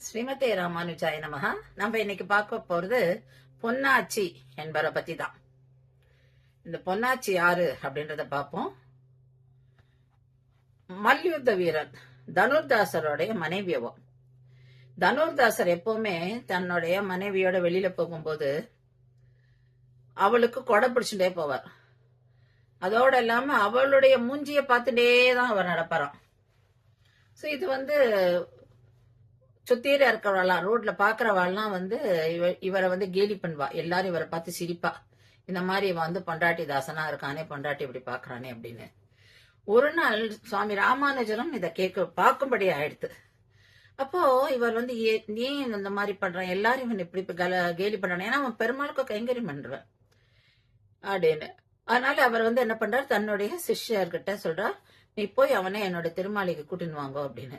ஸ்ரீமதே ராமானுஜாய நமஹா. நம்ம இன்னைக்கு பார்க்க போறது பொன்னாச்சி என்பவரை பத்தி தான். இந்த பொன்னாச்சி யாரு அப்படின்றத பார்ப்போம். மல்யுத்த வீரன் தனுர்தாசருடைய மனைவியவோ. தனுர்தாசர் எப்பவுமே தன்னுடைய மனைவியோட வெளியில போகும்போது அவளுக்கு கொடை பிடிச்சுட்டே போவார். அதோட இல்லாம அவளுடைய மூஞ்சிய பார்த்துட்டே தான் அவர் நடப்பாராம். ஸோ இது சுத்தீர இருக்கிறவாள்லாம் ரோட்ல பாக்குறவாள்லாம் இவரை கேலி பண்ணுவா. எல்லாரும் இவரை பார்த்து சிரிப்பா. இந்த மாதிரி இவன் பொண்டாட்டி தாசனா இருக்கானே, பொண்டாட்டி இப்படி பாக்குறானே அப்படின்னு. ஒரு நாள் சுவாமி ராமானுஜரும் இதை பார்க்கும்படி ஆயிடுத்து. அப்போ இவர் ஏன் இந்த மாதிரி பண்றான், எல்லாரும் இவன் இப்படி கேலி பண்றான், ஏன்னா அவன் பெருமாளுக்கு கைங்கரியம் பண்றான் அப்படின்னு. அதனால அவர் என்ன பண்றாரு, தன்னுடைய சிஷ்யர்கிட்ட சொல்றார், நீ போய் அவனை என்னோட திருமாளிக்கு கூட்டின்னு வாங்கோ அப்படின்னு.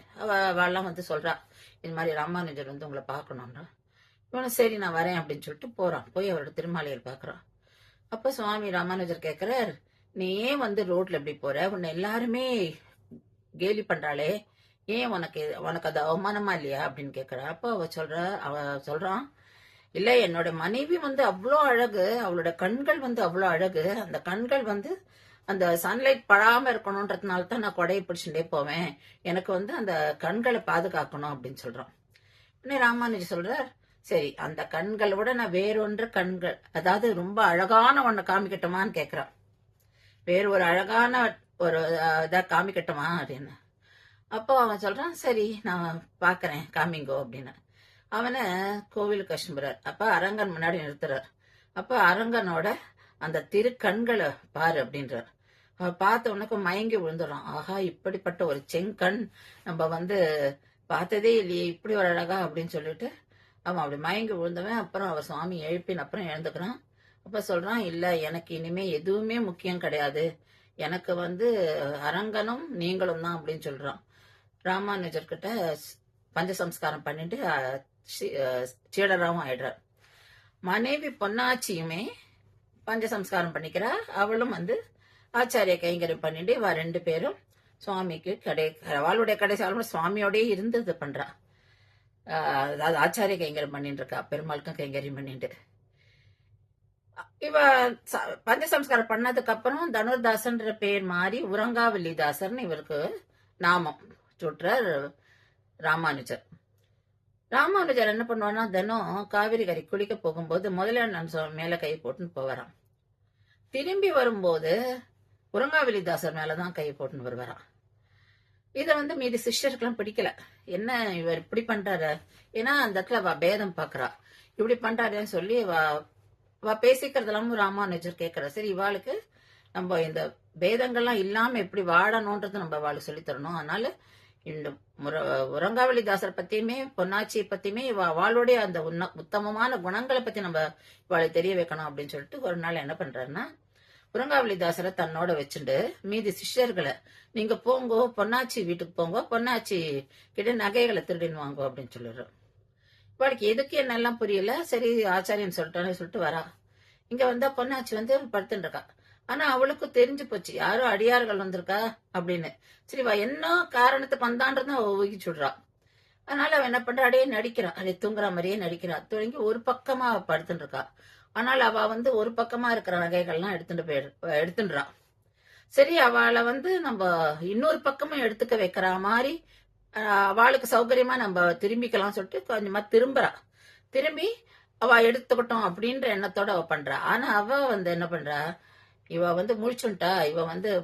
அவெல்லாம் சொல்றா, இது மாதிரி ராமானுஜர் உங்களை பார்க்கணும்னா. இவனும் சரி நான் வரேன் அப்படின்னு சொல்லிட்டு போறான். போய் அவரோட திருமாளியர் பாக்குறான். அப்ப சுவாமி ராமானுஜர் கேக்குறார், நீ ஏன் ரோட்ல எப்படி போற, உன்னை எல்லாருமே கேலி பண்றாளே, ஏன் உனக்கு அது அவமானமா இல்லையா அப்படின்னு கேக்குறா. அப்ப அவ சொல்றான், இல்ல என்னோட மனைவி அவ்வளோ அழகு, அவளோட கண்கள் அவ்வளோ அழகு, அந்த கண்கள் அந்த சன்லைட் படாம இருக்கணும்ன்றதுனால தான் நான் கொடையை பிடிச்சுட்டே போவேன், எனக்கு அந்த கண்களை பாதுகாக்கணும் அப்படின்னு சொல்றான். உடனே ராமானுஜர் சொல்றார், சரி அந்த கண்களை விட நான் வேறொன்று கண்கள், அதாவது ரொம்ப அழகான ஒண்ணு காமிக்கட்டுமான்னு கேக்குறான். வேறு ஒரு அழகான ஒரு இதா காமிக்கட்டுமா அப்படின்னு. அப்போ அவன் சொல்றான், சரி நான் பாக்குறேன் காமிங்கோ அப்படின்னு. அவனை கோவிலுக்கு அனுப்புறார். அப்ப அரங்கன் முன்னாடி நிறுத்துறார். அப்ப அரங்கனோட அந்த திரு கண்களை பாரு அப்படின்றார். பார்த்த உனக்கு மயங்கி விழுந்துடுறான். ஆஹா, இப்படிப்பட்ட ஒரு செங்கண் நம்ம பார்த்ததே இல்லையே, இப்படி ஒரு அழகா அப்படின்னு சொல்லிட்டு அவன் அப்படி மயங்கி விழுந்தவன். அப்புறம் அவர் சுவாமி எழுப்பின அப்புறம் எழுந்துக்கிறான். அப்ப சொல்றான், இல்ல எனக்கு இனிமே எதுவுமே முக்கியம் கிடையாது, எனக்கு அரங்கனும் நீங்களும் தான் அப்படின்னு சொல்றான். ராமானுஜர்கிட்ட பஞ்சசம்ஸ்காரம் பண்ணிட்டு சீடராவும் ஆயிடுறார். மனைவி பொன்னாச்சியுமே பஞ்சசம்ஸ்காரம் பண்ணிக்கிறா. அவளும் ஆச்சாரிய கைங்கரியம் பண்ணிட்டு இவ ரெண்டு பேரும் சுவாமிக்கு அவளுடைய கடைசி சுவாமியோடய இருந்து இது பண்றா. அதாவது ஆச்சாரிய கைங்கரியம் பண்ணிட்டு இருக்கா, பெருமாளுக்கும் கைங்கரியம் பண்ணிட்டு. இவ பஞ்சசம்ஸ்காரம் பண்ணதுக்கு அப்புறம் தனுர்தாசன்ற பேர் மாறி உரங்காவல்லிதாசர்னு இவருக்கு நாமம் சுற்றார் ராமானுஜர். ராமானுஜர் என்ன பண்ணுவான்னா, தினம் காவிரி கரை குளிக்க போகும்போது முதல்ல மேல கை போட்டுன்னு போவாராம். திரும்பி வரும்போது உரங்காவல்லிதாசர் மேலதான் கை போட்டுன்னு வருவாராம். இத மீதி சிஷ்யருக்கெல்லாம் பிடிக்கல. என்ன இவர் இப்படி பண்றாரு, ஏன்னா அந்த இடத்துல பேதம் பாக்குறா, இப்படி பண்றாருன்னு சொல்லி பேசிக்கிறதெல்லாம் ராமானுஜர் கேட்கறா. சரி இவாளுக்கு நம்ம இந்த பேதங்கள்லாம் இல்லாம எப்படி வாழணும்ன்றது நம்ம அவளுக்கு சொல்லி தரணும். அதனால இந்த உரங்காவல்லிதாசர் பத்தியுமே பொன்னாச்சியை பத்தியுமே அவளுடைய அந்த உத்தமமான குணங்களை பத்தி நம்ம இவாளுக்கு தெரிய வைக்கணும் அப்படின்னு சொல்லிட்டு ஒரு நாள் என்ன பண்றாருன்னா, உரங்காவல்லிதாசரை தன்னோட வச்சுட்டு மீதி சிஷ்யர்களை, நீங்க போங்கோ பொன்னாச்சி வீட்டுக்கு போங்கோ, பொன்னாச்சி கிட்ட நகைகளை திருடின்னு வாங்கோ அப்படின்னு சொல்லிடுறோம். இவாளுக்கு எதுக்கு என்னெல்லாம் புரியல. சரி ஆச்சாரியன் சொல்லிட்டான்னு சொல்லிட்டு வரா. இங்க பொன்னாச்சி படுத்துட்டு இருக்கா. ஆனா அவளுக்கு தெரிஞ்சு போச்சு யாரோ அடியார்கள் வந்திருக்கா அப்படின்னு. சரி என்ன காரணத்துக்கு வந்தான்றதும் அவ ஊகிச்சுடுறா. அதனால அவ என்ன பண்றா, அடையே நடிக்கிறான், அடைய தூங்குற மாதிரியே நடிக்கிறா. தொடங்கி ஒரு பக்கமா அவ படுத்துட்டு இருக்கா. ஆனால் அவ ஒரு பக்கமா இருக்கிற நகைகள்லாம் எடுத்துடுறா. சரி அவளை நம்ம இன்னொரு பக்கமும் எடுத்துக்க வைக்கிற மாதிரி அவளுக்கு சௌகரியமா நம்ம திரும்பிக்கலாம் சொல்லிட்டு கொஞ்சமா திரும்பி அவ எடுத்துக்கிட்டோம் அப்படின்ற எண்ணத்தோட அவ பண்றா. ஆனா அவ என்ன பண்றா, இவ முழிச்சுட்டா, இவ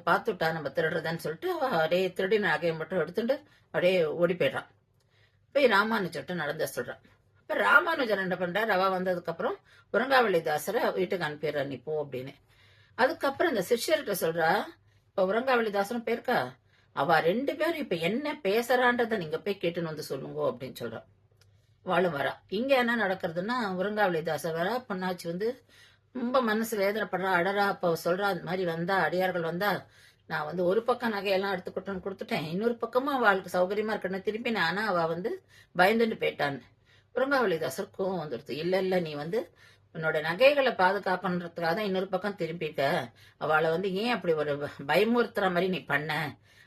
பாத்துட்டா நம்ம திருடுறதான்னு சொல்லிட்டு அவ அப்படியே திருடின நகையை மட்டும் எடுத்துட்டு அப்படியே ஓடி போயிடுறான். போய் ராமானுஜர்கிட்ட நடந்த சொல்றான். இப்ப ராமானுஜர் என்ன பண்றாரு, அவ வந்ததுக்கு அப்புறம் உரங்காவல்லிதாசரை வீட்டுக்கு அனுப்பிடுறா, நீ போ அப்படின்னு. அதுக்கப்புறம் இந்த சிஷ்யர்கிட்ட சொல்றா, இப்ப உரங்காவல்லிதாசரும் போயிருக்கா, அவ ரெண்டு பேரும் இப்ப என்ன பேசுறான்றத நீங்க போய் கேட்டுன்னு சொல்லுங்க அப்படின்னு சொல்றா. வாழும் வரா. இங்க என்ன நடக்கிறதுன்னா, உரங்காவல்லிதாசர் வரா, பொன்னாச்சி ரொம்ப மனசு வேதனைப்படுறா, அடரா. அப்ப சொல்றா, அந்த மாதிரி அடியார்கள் வந்தா நான் ஒரு பக்கம் நகையெல்லாம் எடுத்துக்கிட்டோன்னு கொடுத்துட்டேன், இன்னொரு பக்கமா அவளுக்கு சௌகரியமா இருக்கணும் திருப்பினேன், ஆனா அவ பயந்துட்டு போயிட்டான்னு. உரங்காவல்லிதாசர் கோவம் வந்துடுது. இல்ல நீ உன்னோட நகைகளை பாதுகாக்கணுன்றதுக்காக தான் இன்னொரு பக்கம் திரும்பிட்ட, அவளை ஏன் அப்படி ஒரு பயமுறுத்துற மாதிரி நீ பண்ண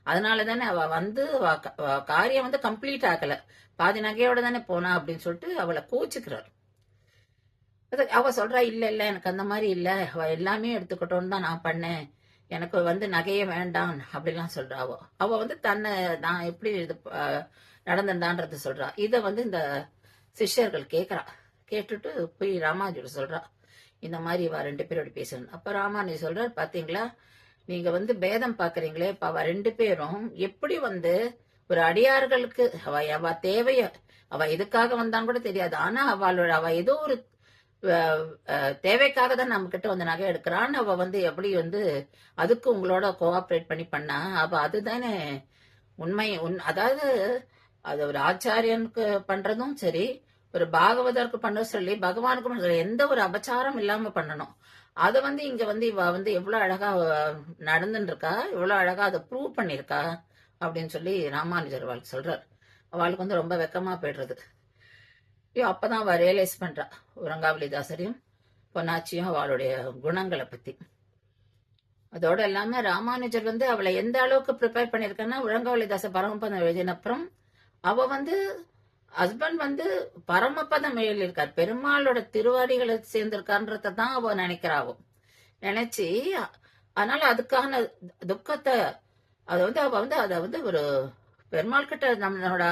அதனால தானே அவ வந்து காரியம் வந்து கம்ப்ளீட் ஆகல, பாதி நகையோட தானே போனா அப்படின்னு சொல்லிட்டு அவளை கோச்சுக்கிறார். அவ சொல்றா, இல்ல இல்ல எனக்கு அந்த மாதிரி இல்ல, அவ எல்லாமே எடுத்துக்கிட்டோன்னு தான் நான் பண்ணேன், எனக்கு வந்து நகையே வேண்டாம் அப்படிலாம் சொல்றா. அவ வந்து தன்னை நான் எப்படி இது நடந்துட்டான்றது சொல்றா. இத வந்து இந்த சிஷ்யர்கள் கேட்கறா. கேட்டுட்டு போய் ராமானுஜர் சொல்றா, இந்த மாதிரி இவ 2 பேரோட பேசணும். அப்ப ராமானுஜர் சொல்றார், பாத்தீங்களா நீங்க வந்து பேதம் பாக்குறீங்களே, இப்ப அவ 2 பேரும் எப்படி வந்து ஒரு அடியார்களுக்கு அவ தேவைய அவ எதுக்காக வந்தான்னு கூட தெரியாது, ஆனா அவ ஏதோ ஒரு தேவைக்காக தான் நம்ம கிட்ட வந்து நகை எடுக்கிறான்னு அவ வந்து எப்படி வந்து அதுக்கு உங்களோட கோஆபரேட் பண்ணி பண்ணா, அவ அதுதானே உண்மை. அதாவது அது ஒரு ஆச்சாரியனுக்கு பண்றதும் சரி, ஒரு பாகவதற்கு பண்ண சொல்லி பகவானுக்கு எந்த ஒரு அபச்சாரம் இல்லாம பண்ணணும். அத வந்து இங்க வந்து இவ வந்து எவ்வளவு அழகா நடந்துட்டு இருக்கா, எவ்வளவு அழகா அதை ப்ரூவ் பண்ணிருக்கா அப்படின்னு சொல்லி ராமானுஜர் அவளுக்கு சொல்றார். அவளுக்கு வந்து ரொம்ப வெக்கமா போயிடுறது. அப்பதான் அவ ரியலைஸ் பண்றா உரங்காவலிதாசரையும் பொன்னாச்சியும் அவளுடைய குணங்களை பத்தி. அதோட இல்லாம ராமானுஜர் வந்து அவளை எந்த அளவுக்கு ப்ரிப்பேர் பண்ணிருக்கான்னா, உரங்காவலிதாச பரமபதம் எழுதின அப்புறம் அவ வந்து ஹஸ்பண்ட் வந்து பரமபதம் எழுதியிருக்கார், பெருமாளோட திருவாடிகளை சேர்ந்திருக்கான்றத தான் அவ நினைக்கிறாவோ. நினைச்சு அதனால அதுக்கான துக்கத்தை அதை வந்து அவ வந்து அதை வந்து ஒரு பெருமாள் கிட்ட நம்மளோட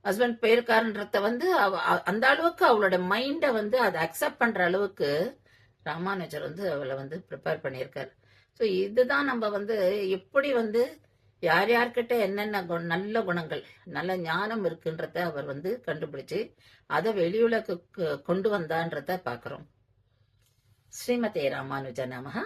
ஹஸ்பண்ட் போயிருக்காருன்றத வந்து அந்த அளவுக்கு அவளோட மைண்ட வந்து அதை அக்செப்ட் பண்ற அளவுக்கு ராமானுஜர் வந்து அவளை வந்து ப்ரிப்பேர் பண்ணியிருக்காரு. ஸோ இதுதான் நம்ம வந்து எப்படி வந்து யார் யார்கிட்ட என்னென்ன நல்ல குணங்கள் நல்ல ஞானம் இருக்குன்றத அவர் வந்து கண்டுபிடிச்சு அதை வெளியுலகுக்கு கொண்டு வந்தான்றத பாக்குறோம். ஸ்ரீமதே ராமானுஜ நமஹ.